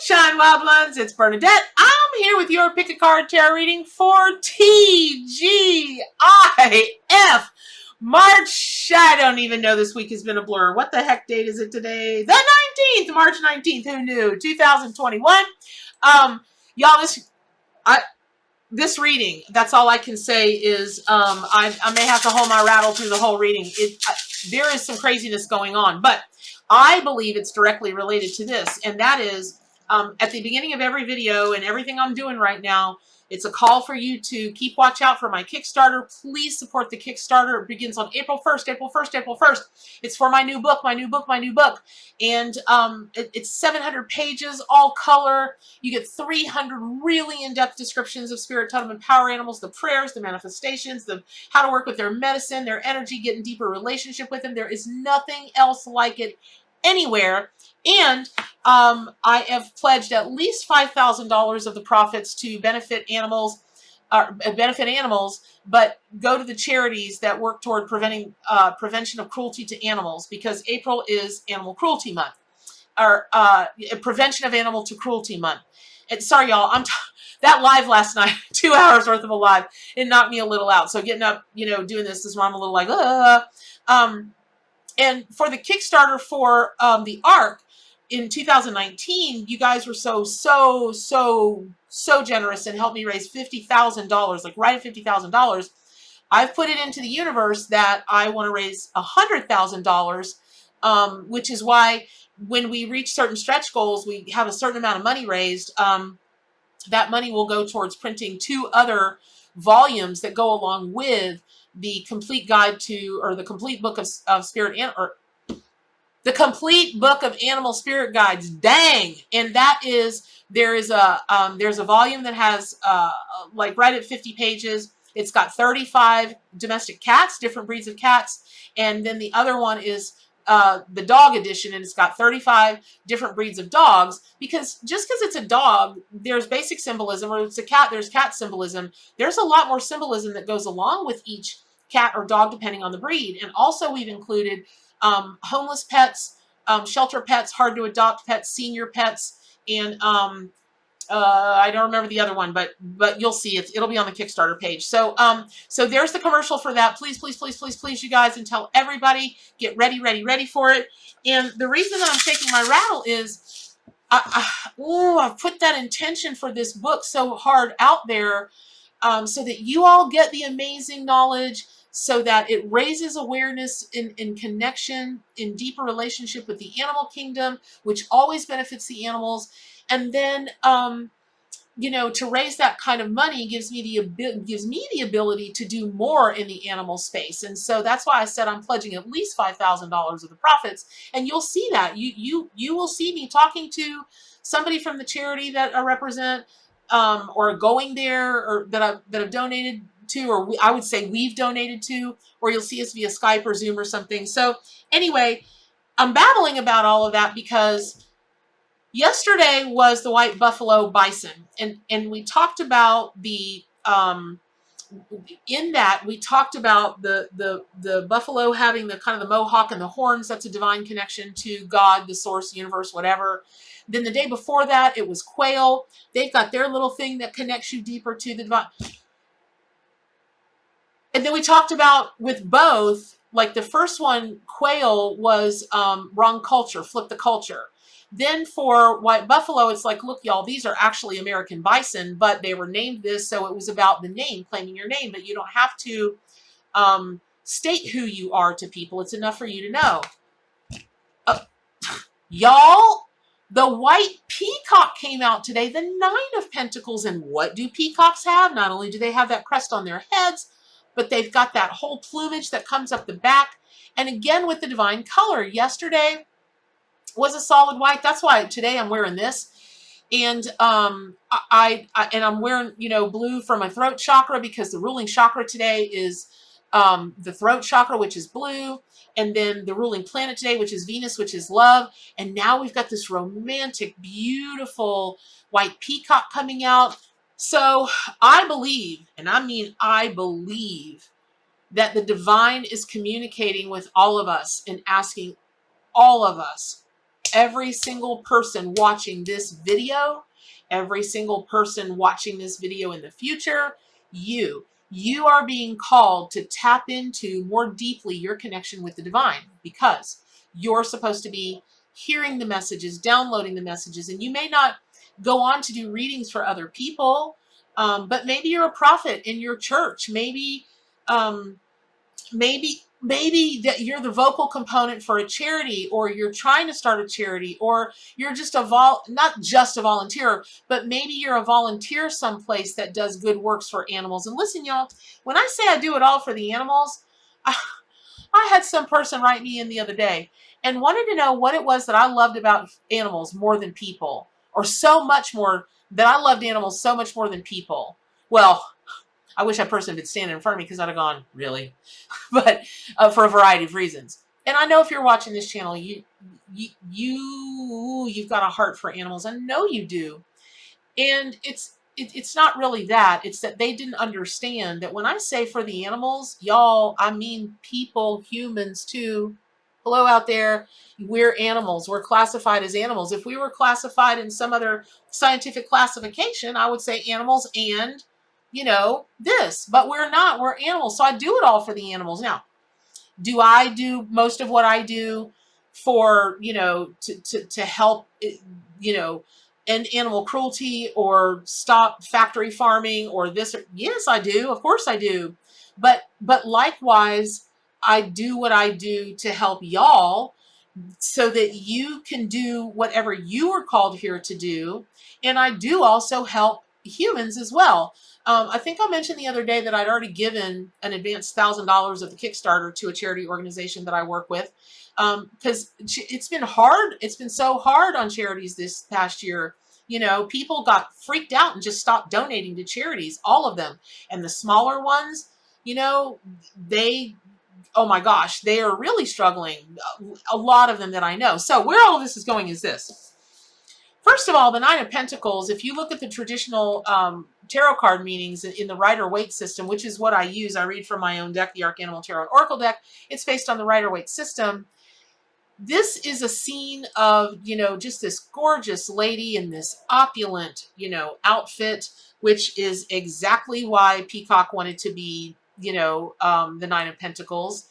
Shine Wild Bloods, it's Bernadette. I'm here with your pick a card tarot reading for TGIF March. I don't even know, this week has been a blur. What the heck date is it today? The 19th, March 19th. Who knew? 2021. Y'all, this reading, that's all I can say is I may have to hold my rattle through the whole reading. There is some craziness going on, but I believe it's directly related to this, and that is at the beginning of every video and everything I'm doing right now, it's a call for you to keep watch out for my Kickstarter. Please support the Kickstarter. It begins on April 1st, April 1st, April 1st. It's for my new book, And it's 700 pages, all color. You get 300 really in-depth descriptions of spirit, totem, and power animals, the prayers, the manifestations, the how to work with their medicine, their energy, get in deeper relationship with them. There is nothing else like it anywhere. And I have pledged at least $5,000 of the profits to benefit animals, but go to the charities that work toward prevention of cruelty to animals, because April is Animal Cruelty Month, or Prevention of Animal to Cruelty Month. And sorry, y'all, that live last night, 2 hours worth of a live, it knocked me a little out. So getting up, doing this is where I'm a little like, and for the Kickstarter for the Ark in 2019, you guys were so generous and helped me raise $50,000, like right at $50,000. I've put it into the universe that I want to raise $100,000, which is why when we reach certain stretch goals, we have a certain amount of money raised. That money will go towards printing 2 other volumes that go along with the complete guide to, or the complete book of spirit, or the complete book of animal spirit guides. Dang. And that is, there's a volume that has like right at 50 pages. It's got 35 domestic cats, different breeds of cats. And then the other one is the dog edition, and it's got 35 different breeds of dogs, because just because it's a dog, there's basic symbolism, or it's a cat, there's cat symbolism. There's a lot more symbolism that goes along with each cat or dog depending on the breed. And also we've included homeless pets, shelter pets, hard to adopt pets, senior pets, and I don't remember the other one, but you'll see it. It'll be on the Kickstarter page. So so there's the commercial for that. Please, you guys, and tell everybody, get ready for it. And the reason that I'm shaking my rattle is I've put that intention for this book so hard out there, so that you all get the amazing knowledge, so that it raises awareness in connection, in deeper relationship with the animal kingdom, which always benefits the animals. And then, to raise that kind of money gives me the ability to do more in the animal space. And so that's why I said I'm pledging at least $5,000 of the profits. And you'll see that. You will see me talking to somebody from the charity that I represent, or going there, or that I've donated to, or I would say we've donated to, or you'll see us via Skype or Zoom or something. So anyway, I'm babbling about all of that because yesterday was the white buffalo bison, and we talked about the in that we talked about the buffalo having the kind of the mohawk and the horns. That's a divine connection to God, the source, universe, whatever. Then the day before that, it was quail. They've got their little thing that connects you deeper to the divine. And then we talked about with both, like the first one, quail, was wrong culture, flip the culture. Then for white buffalo, it's like, look, y'all, these are actually American bison, but they were named this, so it was about the name, claiming your name. But you don't have to state who you are to people. It's enough for you to know. Y'all, the white peacock came out today, the Nine of Pentacles. And what do peacocks have? Not only do they have that crest on their heads, but they've got that whole plumage that comes up the back. And again, with the divine color. Yesterday was a solid white. That's why today I'm wearing this. And I'm wearing, blue for my throat chakra, because the ruling chakra today is the throat chakra, which is blue. And then the ruling planet today, which is Venus, which is love. And now we've got this romantic, beautiful white peacock coming out. So I believe, and I mean I believe, that the divine is communicating with all of us and asking all of us every single person watching this video, every single person watching this video in the future, you are being called to tap into more deeply your connection with the divine, because you're supposed to be hearing the messages, downloading the messages, and you may not go on to do readings for other people, but maybe you're a prophet in your church. Maybe that you're the vocal component for a charity, or you're trying to start a charity, or you're just not just a volunteer, but maybe you're a volunteer someplace that does good works for animals. And listen, y'all, when I say I do it all for the animals, I had some person write me in the other day and wanted to know what it was that I loved about animals more than people, or so much more, that I loved animals so much more than people. Well, I wish that person had standing in front of me, because I'd have gone, really? But for a variety of reasons. And I know if you're watching this channel, you've got a heart for animals. I know you do. And it's not really that. It's that they didn't understand that when I say for the animals, y'all, I mean people, humans too. Hello out there. We're animals. We're classified as animals. If we were classified in some other scientific classification, I would say animals and, this. But we're not. We're animals. So I do it all for the animals. Now, do I do most of what I do for, to help, end animal cruelty or stop factory farming or this? Yes, I do. Of course I do. But likewise, I do what I do to help y'all so that you can do whatever you were called here to do. And I do also help humans as well. I think I mentioned the other day that I'd already given an advanced $1,000 of the Kickstarter to a charity organization that I work with. Because it's been hard. It's been so hard on charities this past year. People got freaked out and just stopped donating to charities, all of them. And the smaller ones, oh my gosh, they are really struggling. A lot of them that I know. So where all of this is going is this. First of all, the Nine of Pentacles, if you look at the traditional tarot card meanings in the Rider-Waite system, which is what I use, I read from my own deck, the Arcana Tarot and Oracle deck. It's based on the Rider-Waite system. This is a scene of, just this gorgeous lady in this opulent, outfit, which is exactly why Peacock wanted to be, the Nine of Pentacles.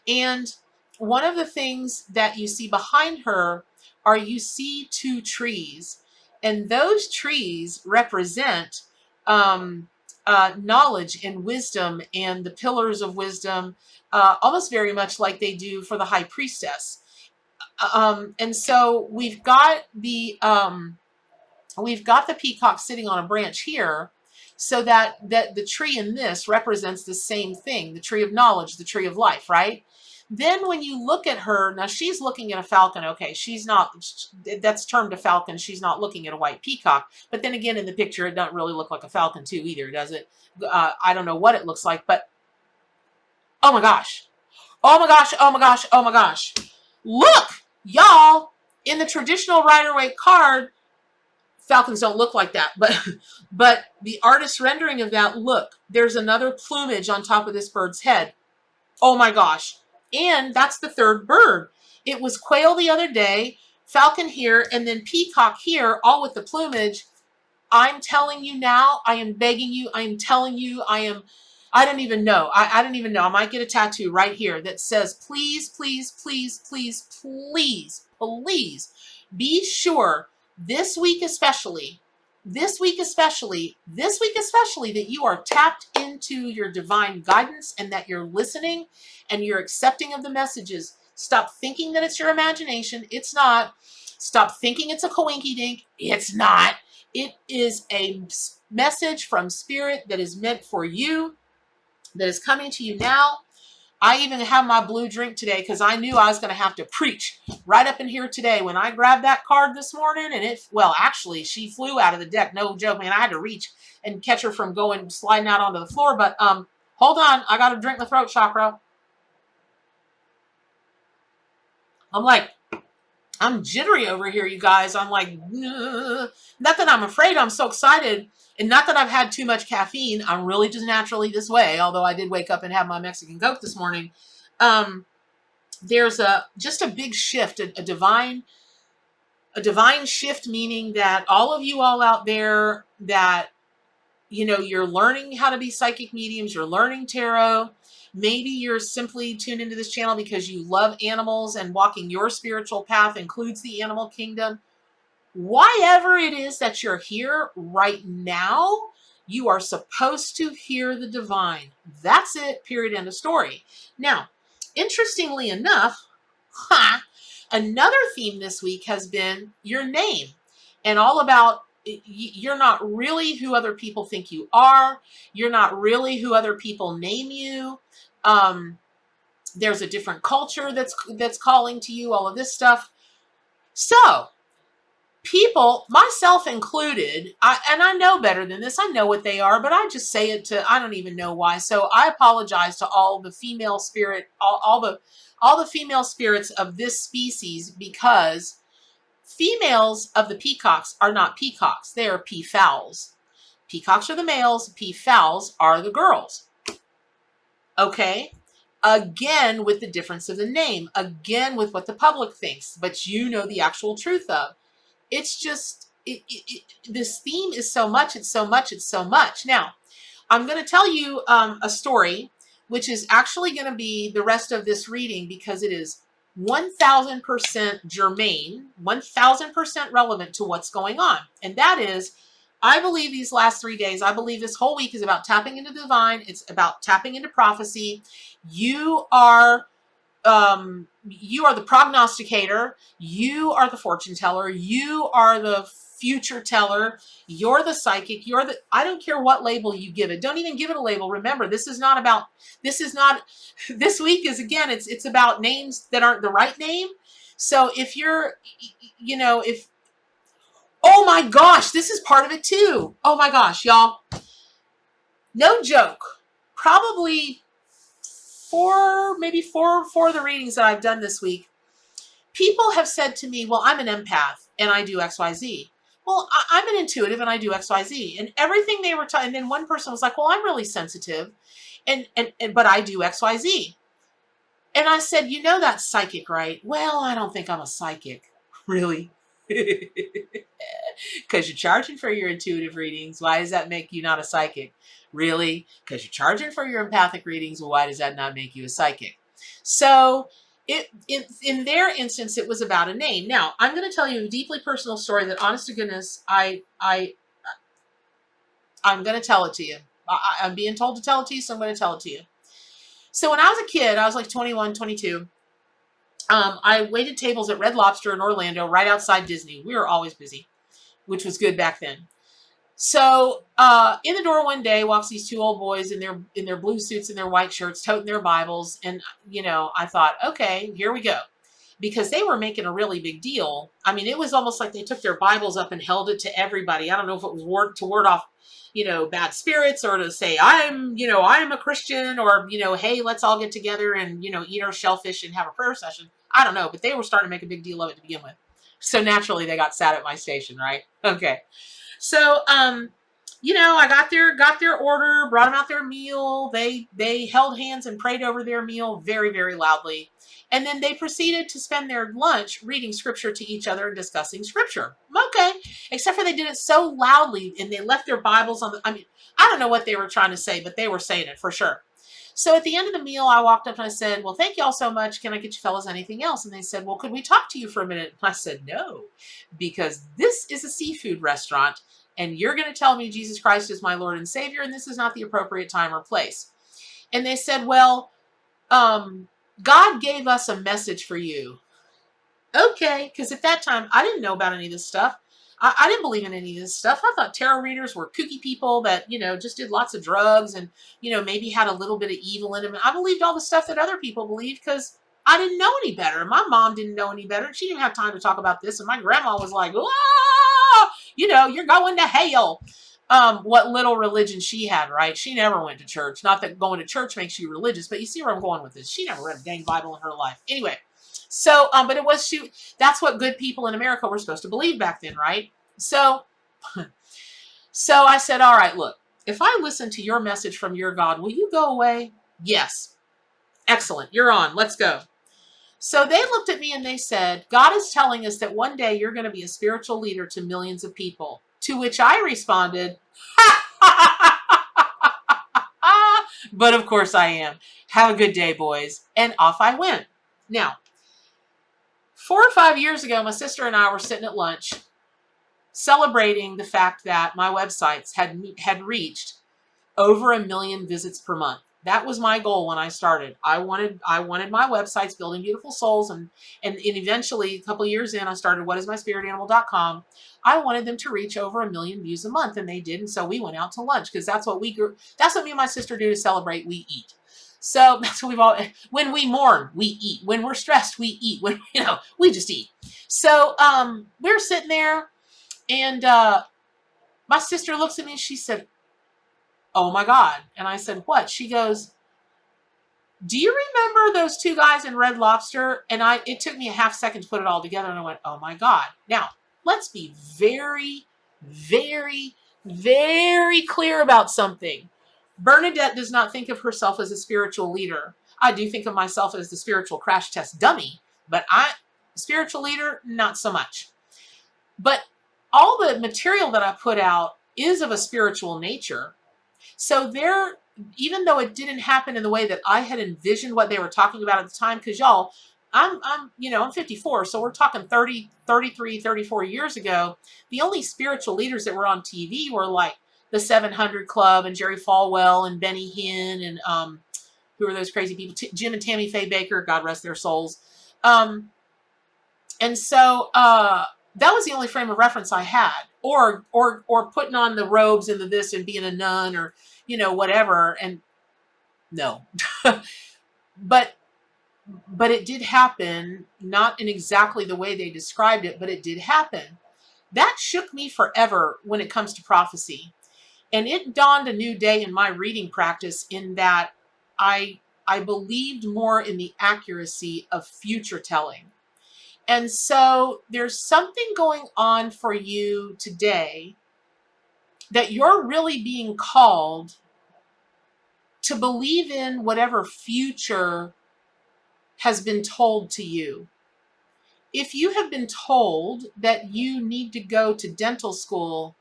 And one of the things that you see behind her are, you see two trees, and those trees represent knowledge and wisdom and the pillars of wisdom, almost very much like they do for the High Priestess. And so we've got the peacock sitting on a branch here, so that the tree in this represents the same thing, the tree of knowledge, the tree of life, right? Then when you look at her, now she's looking at a falcon. Okay, she's not, that's termed a falcon. She's not looking at a white peacock. But then again, in the picture, it doesn't really look like a falcon too either, does it? I don't know what it looks like, but oh my gosh. Oh my gosh, oh my gosh, oh my gosh. Look, y'all, in the traditional Rider-Waite card, falcons don't look like that, but the artist rendering of that, look, there's another plumage on top of this bird's head. Oh my gosh. And that's the third bird. It was quail the other day, falcon here, and then peacock here, all with the plumage. I'm telling you now, I am begging you, I am telling you, I don't even know. I don't even know. I might get a tattoo right here that says, please, please, please, please, please, please be sure this week especially, that you are tapped into your divine guidance, and that you're listening and you're accepting of the messages. Stop thinking that it's your imagination. It's not. Stop thinking it's a coinky-dink. It's not. It is a message from Spirit that is meant for you, that is coming to you now. I even have my blue drink today because I knew I was going to have to preach right up in here today. When I grabbed that card this morning, and well, actually, she flew out of the deck. No joke, man. I had to reach and catch her from sliding out onto the floor. But hold on. I got to drink my throat chakra. I'm jittery over here, you guys. I'm like, ugh. Not that I'm afraid. I'm so excited. And not that I've had too much caffeine. I'm really just naturally this way. Although I did wake up and have my Mexican Coke this morning. There's just a big shift, a divine A divine shift, meaning that all of you all out there that, you know, you're learning how to be psychic mediums, you're learning tarot. Maybe you're simply tuned into this channel because you love animals and walking your spiritual path includes the animal kingdom. Whyever it is that you're here right now, you are supposed to hear the divine. That's it, period, end of story. Now, interestingly enough, another theme this week has been your name and all about you're not really who other people think you are. You're not really who other people name you. There's a different culture that's calling to you, all of this stuff. So people, myself included, and I know better than this. I know what they are, but I just say it I don't even know why. So I apologize to all the female spirit, all the female spirits of this species, because females of the peacocks are not peacocks. They are peafowls. Peacocks are the males. Peafowls are the girls. Okay? Again, with the difference of the name. Again, with what the public thinks. But you know the actual truth of. It's just, this theme is so much, it's so much, it's so much. Now, I'm going to tell you a story, which is actually going to be the rest of this reading because it is 1000% germane, 1000% relevant to what's going on. And that is, I believe these last 3 days, I believe this whole week is about tapping into the divine. It's about tapping into prophecy. You are the prognosticator, you are the fortune teller, you are the future teller, you're the psychic, I don't care what label you give it. Don't even give it a label. Remember, this week is, again, it's about names that aren't the right name. So if you're, oh my gosh, this is part of it too. Oh my gosh, y'all. No joke. Probably maybe four of the readings that I've done this week, people have said to me, well, I'm an empath and I do XYZ. Well, I'm an intuitive and I do XYZ. And everything they were talking, and then one person was like, well, I'm really sensitive but I do XYZ. And I said, you know, that's psychic, right? Well, I don't think I'm a psychic. Really? Because you're charging for your intuitive readings. Why does that make you not a psychic? Really? Because you're charging for your empathic readings. Well, why does that not make you a psychic? So in their instance, it was about a name. Now, I'm going to tell you a deeply personal story that, honest to goodness, I'm going to tell it to you. I'm being told to tell it to you, so I'm going to tell it to you. So when I was a kid, I was like 21, 22. I waited tables at Red Lobster in Orlando, right outside Disney. We were always busy, which was good back then. So in the door one day walks these two old boys in their blue suits and their white shirts, toting their Bibles. And, I thought, okay, here we go. Because they were making a really big deal. I mean, it was almost like they took their Bibles up and held it to everybody. I don't know if it was to ward off, bad spirits, or to say, I'm a Christian, or, hey, let's all get together and, eat our shellfish and have a prayer session. I don't know, but they were starting to make a big deal of it to begin with. So naturally they got sat at my station, right? Okay. So, I got their order, brought them out their meal. They held hands and prayed over their meal very, very loudly. And then they proceeded to spend their lunch reading scripture to each other and discussing scripture. Okay. Except for they did it so loudly and they left their Bibles on I don't know what they were trying to say, but they were saying it for sure. So at the end of the meal, I walked up and I said, well, thank you all so much. Can I get you fellas anything else? And they said, well, could we talk to you for a minute? And I said, no, because this is a seafood restaurant and you're going to tell me Jesus Christ is my Lord and Savior, and this is not the appropriate time or place. And they said, well, God gave us a message for you. Okay, because at that time, I didn't know about any of this stuff. I didn't believe in any of this stuff. I thought tarot readers were kooky people that, just did lots of drugs and, maybe had a little bit of evil in them. And I believed all the stuff that other people believed because I didn't know any better. My mom didn't know any better. She didn't have time to talk about this. And my grandma was like, you're going to hell. What little religion she had, right? She never went to church. Not that going to church makes you religious, but you see where I'm going with this. She never read a dang Bible in her life. Anyway. So, but that's what good people in America were supposed to believe back then, right? So I said, all right, look, if I listen to your message from your God, will you go away? Yes. Excellent. You're on. Let's go. So they looked at me and they said, God is telling us that one day you're going to be a spiritual leader to millions of people. To which I responded, but of course I am. Have a good day, boys. And off I went. Now, 4 or 5 years ago, my sister and I were sitting at lunch celebrating the fact that my websites had reached over 1 million visits per month. That was my goal when I started. I wanted my websites, Building Beautiful Souls, and eventually, a couple of years in, I started whatismyspiritanimal.com. I wanted them to reach over 1 million views a month, and they did. And so we went out to lunch because that's what me and my sister do to celebrate. We eat. So that's what when we mourn, we eat. When we're stressed, we eat. When, we just eat. So we're sitting there, and my sister looks at me and she said, "Oh my God." And I said, "What?" She goes, "Do you remember those 2 guys in Red Lobster?" And it took me a half second to put it all together. And I went, "Oh my God." Now, let's be very, very, very clear about something. Bernadette does not think of herself as a spiritual leader. I do think of myself as the spiritual crash test dummy, but spiritual leader, not so much. But all the material that I put out is of a spiritual nature. So even though it didn't happen in the way that I had envisioned what they were talking about at the time, because y'all, I'm 54, so we're talking 30, 33, 34 years ago. The only spiritual leaders that were on TV were like the 700 Club and Jerry Falwell and Benny Hinn and who are those crazy people? Jim and Tammy Faye Baker, God rest their souls. And so that was the only frame of reference I had, or putting on the robes and the this and being a nun or whatever. And no, but it did happen, not in exactly the way they described it, but it did happen. That shook me forever when it comes to prophecy. And it dawned a new day in my reading practice in that I believed more in the accuracy of future telling. And so there's something going on for you today that you're really being called to believe in whatever future has been told to you. If you have been told that you need to go to dental school,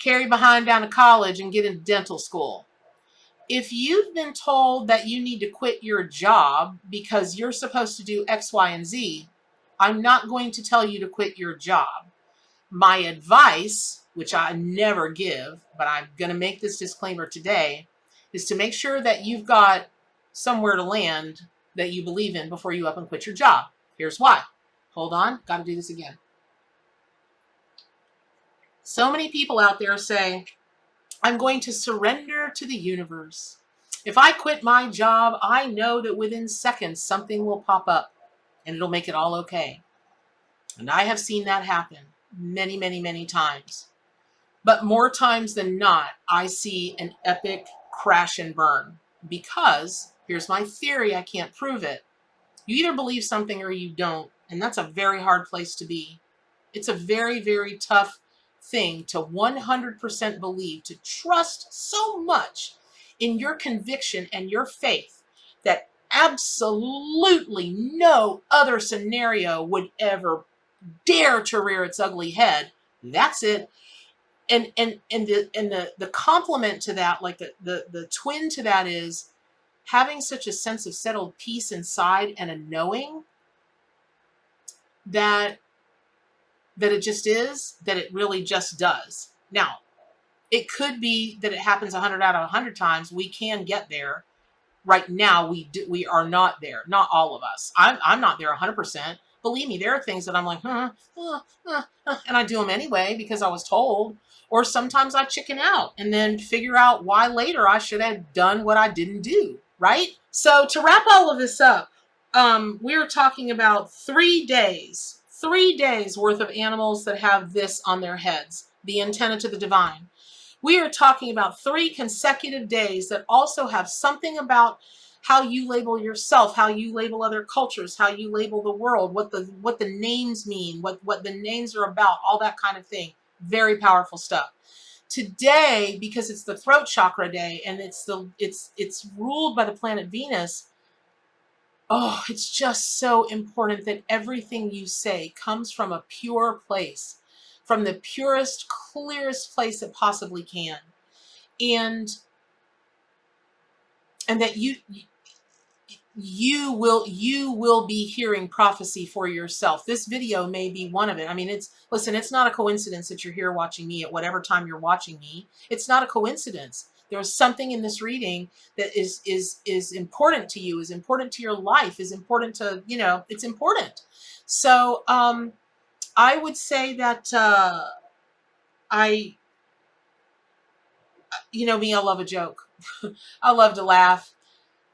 carry behind down to college and get into dental school. If you've been told that you need to quit your job because you're supposed to do X, Y, and Z, I'm not going to tell you to quit your job. My advice, which I never give, but I'm going to make this disclaimer today, is to make sure that you've got somewhere to land that you believe in before you up and quit your job. Here's why. Hold on. Got to do this again. So many people out there say, I'm going to surrender to the universe. If I quit my job, I know that within seconds something will pop up and it'll make it all okay. And I have seen that happen many, many, many times. But more times than not, I see an epic crash and burn because, here's my theory, I can't prove it. You either believe something or you don't, and that's a very hard place to be. It's a very, very tough thing to 100% believe, to trust so much in your conviction and your faith that absolutely no other scenario would ever dare to rear its ugly head. That's it. And the complement to that, like the twin to that, is having such a sense of settled peace inside and a knowing that it just is, that it really just does. Now, it could be that it happens 100 out of 100 times. We can get there. Right now, we are not there. Not all of us. I'm not there 100%. Believe me, there are things that I'm like, and I do them anyway because I was told. Or sometimes I chicken out and then figure out why later I should have done what I didn't do, right? So to wrap all of this up, we're talking about 3 days worth of animals that have this on their heads, the antenna to the divine. We are talking about 3 consecutive days that also have something about how you label yourself, how you label other cultures, how you label the world, what the names mean, what the names are about, all that kind of thing. Very powerful stuff. Today, because it's the throat chakra day and it's ruled by the planet Venus, Oh, it's just so important that everything you say comes from a pure place, from the purest, clearest place it possibly can. And that you will be hearing prophecy for yourself. This video may be one of it. I mean, listen, it's not a coincidence that you're here watching me at whatever time you're watching me. It's not a coincidence. There's something in this reading that is important to you, is important to your life, is important to, it's important. So I would say that me, I love a joke. I love to laugh.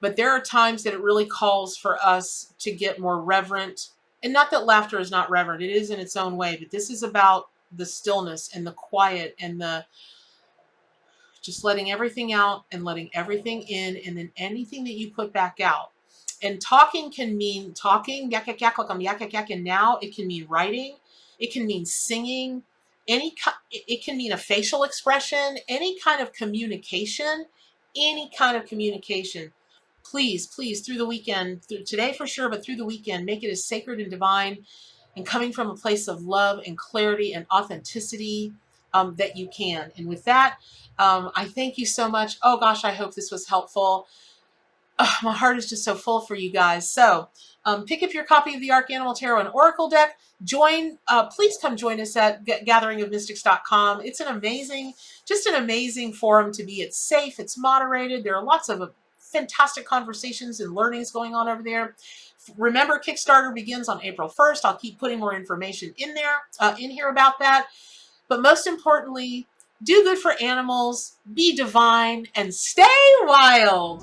But there are times that it really calls for us to get more reverent. And not that laughter is not reverent. It is in its own way. But this is about the stillness and the quiet and the just letting everything out and letting everything in. And then anything that you put back out. And talking can mean talking, yak, yak, yak, like I'm yak, yak, yak. And now it can mean writing. It can mean singing. It can mean a facial expression. Any kind of communication. Any kind of communication. Please, please, through the weekend, through today for sure, but through the weekend, make it as sacred and divine and coming from a place of love and clarity and authenticity that you can. And with that, I thank you so much. Oh gosh, I hope this was helpful. My heart is just so full for you guys. So pick up your copy of the Arcanimal Tarot and Oracle deck. Please come join us at gatheringofmystics.com. It's an amazing forum to be. It's safe, it's moderated. There are lots of fantastic conversations and learnings going on over there. Remember, Kickstarter begins on April 1st. I'll keep putting more information in here about that. But most importantly, do good for animals, be divine, and stay wild.